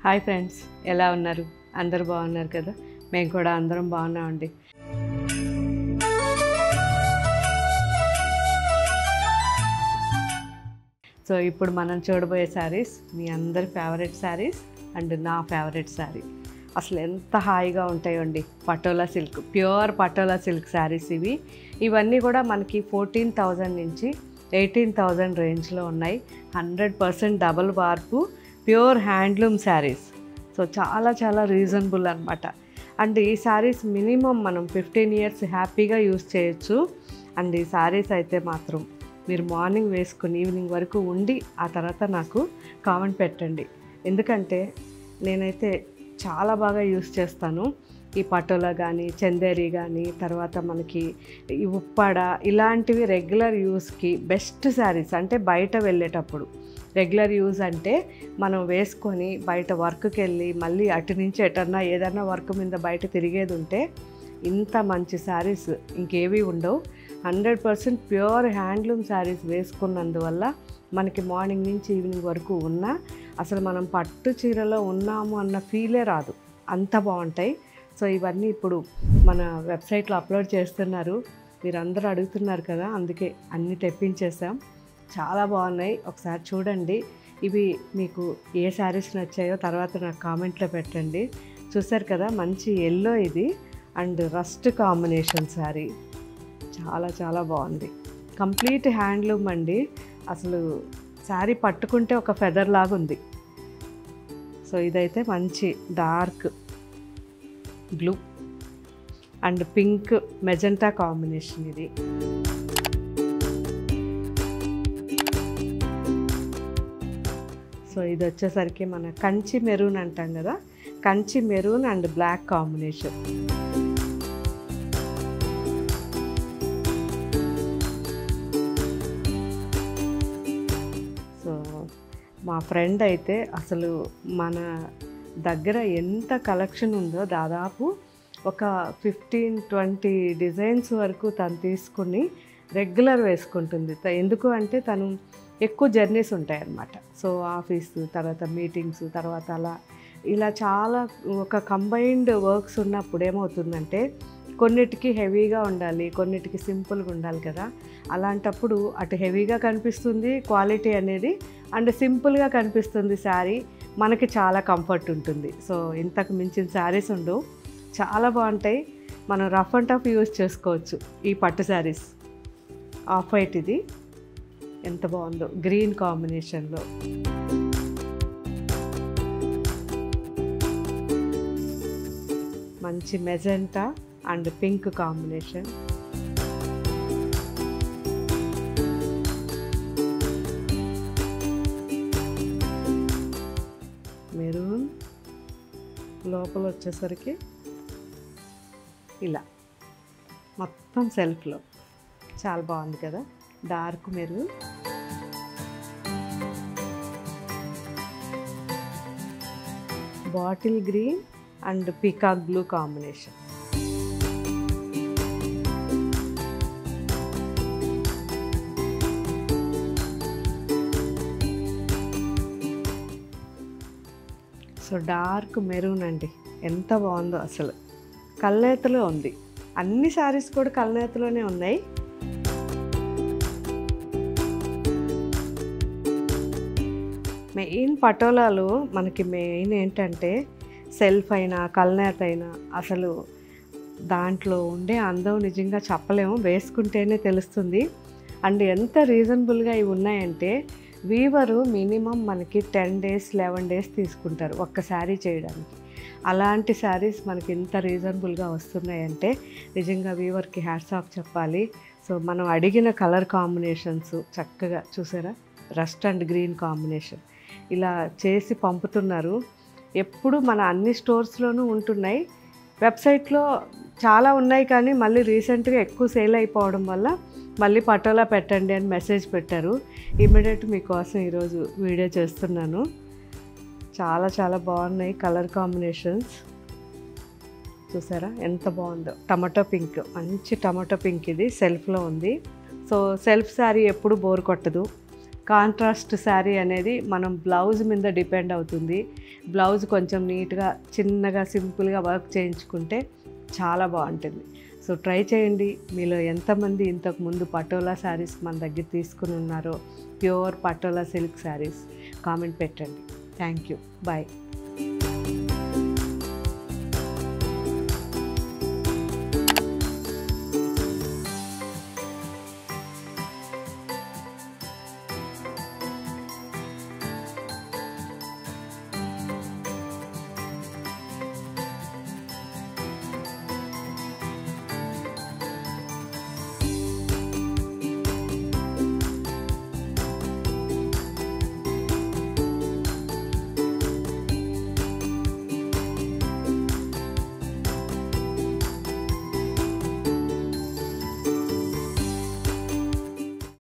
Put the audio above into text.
Hi friends, ఎలా ఉన్నారు? అందరూ బాగున్నారు కదా? మేము కూడా అందరం బాగున్నామండి. సో ఇప్పుడు మనం చూడబోయే శారీస్ మీ అందరి ఫేవరెట్ శారీస్ అండ్ నా ఫేవరెట్ శారీ. అసలు ఎంత హాయిగా ఉంటాయండి. Patola silk, pure Patola silk saris ఇవన్నీ కూడా మనకి 14,000 నుంచి 18,000 రేంజ్లో ఉన్నాయి. 100% డబుల్ వార్పు ప్యూర్ హ్యాండ్లూమ్ శారీస్. సో చాలా చాలా రీజనబుల్ అనమాట. అండ్ ఈ శారీస్ మినిమం మనం 15 ఇయర్స్ హ్యాపీగా యూస్ చేయొచ్చు. అండ్ ఈ శారీస్ అయితే మాత్రం మీరు మార్నింగ్ వేసుకుని ఈవినింగ్ వరకు ఉండి ఆ తర్వాత నాకు కామెంట్ పెట్టండి. ఎందుకంటే నేనైతే చాలా బాగా యూస్ చేస్తాను. ఈ పటోలా కానీ, చందేరి కానీ, తర్వాత మనకి ఈ ఉప్పాడ, ఇలాంటివి రెగ్యులర్ యూస్కి బెస్ట్ శారీస్. అంటే బయట వెళ్ళేటప్పుడు రెగ్యులర్ యూజ్ అంటే మనం వేసుకొని బయట వర్క్కి వెళ్ళి మళ్ళీ అటు నుంచి ఎటన్నా ఏదన్నా వర్క్ మీద బయట తిరిగేది ఉంటే ఇంత మంచి శారీస్ ఇంకేవి ఉండవు. 100% ప్యూర్ హ్యాండ్లూమ్ శారీస్ వేసుకున్నందువల్ల మనకి మార్నింగ్ నుంచి ఈవినింగ్ వరకు ఉన్నా అసలు మనం పట్టు చీరలో ఉన్నాము అన్న ఫీలే రాదు, అంత బాగుంటాయి. సో ఇవన్నీ ఇప్పుడు మన వెబ్సైట్లో అప్లోడ్ చేస్తున్నారు. మీరందరూ అడుగుతున్నారు కదా, అందుకే అన్నీ తెప్పించేసాం. చాలా బాగున్నాయి, ఒకసారి చూడండి. ఇవి మీకు ఏ శారీస్ నచ్చాయో తర్వాత నాకు కామెంట్లో పెట్టండి. చూసారు కదా, మంచి ఎల్లో ఇది అండ్ రస్ట్ కాంబినేషన్ శారీ. చాలా చాలా బాగుంది. కంప్లీట్ హ్యాండ్లూమ్ అండి. అసలు శారీ పట్టుకుంటే ఒక ఫెదర్ లాగా ఉంది. సో ఇదైతే మంచి dark blue and pink magenta combination ఇది. సో ఇది వచ్చేసరికి మన కంచి మెరూన్ అంటాం కదా, Kanchi maroon and black combination. So మా ఫ్రెండ్ అయితే అసలు మన దగ్గర ఎంత కలెక్షన్ ఉందో దాదాపు ఒక 15-20 డిజైన్స్ వరకు తను తీసుకుని రెగ్యులర్ వేసుకుంటుంది. ఎందుకు అంటే తను ఎక్కువ జర్నీస్ ఉంటాయన్నమాట. సో ఆఫీసు తర్వాత మీటింగ్స్ తర్వాత ఇలా చాలా ఒక కంబైన్డ్ వర్క్స్ ఉన్నప్పుడు ఏమవుతుందంటే కొన్నిటికి హెవీగా ఉండాలి, కొన్నిటికి సింపుల్గా ఉండాలి కదా. అలాంటప్పుడు అటు హెవీగా కనిపిస్తుంది క్వాలిటీ అనేది, అండ్ సింపుల్గా కనిపిస్తుంది శారీ, మనకి చాలా కంఫర్ట్ ఉంటుంది. సో ఇంతకు మించిన శారీస్ ఉండవు, చాలా బాగుంటాయి. మనం రఫ్ అండ్ టఫ్ యూజ్ చేసుకోవచ్చు ఈ పట్టు శారీస్. ఆఫ్ వైట్ ఇది ఎంత బాగుందో గ్రీన్ కాంబినేషన్లో. మంచి magenta and pink combination. Maroon లోపల వచ్చేసరికి ఇలా మొత్తం సెల్ఫ్లో చాలా బాగుంది కదా, dark maroon. Bottle green and peacock blue combination. So dark maroon అండి, ఎంత బాగుందో అసలు. కల్నేతలో ఉంది, అన్ని శారీస్ కూడా కల్నేతలోనే ఉన్నాయి. మెయిన్ పటోలాలు మనకి మెయిన్ ఏంటంటే సెల్ఫ్ అయినా కల్నేత అయినా అసలు దాంట్లో ఉండే అందం నిజంగా చెప్పలేము, వేసుకుంటేనే తెలుస్తుంది. అండ్ ఎంత రీజనబుల్గా ఇవి ఉన్నాయంటే వీవరు మినిమం మనకి 10 days 11 days తీసుకుంటారు ఒక్క శారీ చేయడానికి. అలాంటి శారీస్ మనకి ఇంత రీజనబుల్గా వస్తున్నాయంటే నిజంగా వీవర్కి హ్యాట్స్ ఆఫ్ చెప్పాలి. సో మనం అడిగిన కలర్ కాంబినేషన్స్ చక్కగా చూసారా, రస్ట్ అండ్ గ్రీన్ కాంబినేషన్ ఇలా చేసి పంపుతున్నారు. ఎప్పుడు మన అన్ని స్టోర్స్లోనూ ఉంటున్నాయి, వెబ్సైట్లో చాలా ఉన్నాయి కానీ మళ్ళీ రీసెంట్గా ఎక్కువ సేల్ అయిపోవడం వల్ల మళ్ళీ పటోలా పెట్టండి అని మెసేజ్ పెట్టారు. ఇమ్మీడియట్ మీకోసం ఈరోజు వీడియో చేస్తున్నాను. చాలా చాలా బాగున్నాయి కలర్ కాంబినేషన్స్. చూసారా ఎంత బాగుందో, టమాటో పింక్, మంచి టమాటో పింక్ ఇది సెల్ఫ్లో ఉంది. సో సెల్ఫ్ శారీ ఎప్పుడు బోర్ కొట్టదు, కాంట్రాస్ట్ శారీ అనేది మనం బ్లౌజ్ మీద డిపెండ్ అవుతుంది. బ్లౌజ్ కొంచెం నీట్గా చిన్నగా సింపుల్గా వర్క్ చేయించుకుంటే చాలా బాగుంటుంది. సో ట్రై చేయండి. మీలో ఎంతమంది ఇంతకుముందు పటోలా శారీస్ మన దగ్గర తీసుకుని ఉన్నారో, pure Patola silk sarees comment పెట్టండి. Thank you. బాయ్.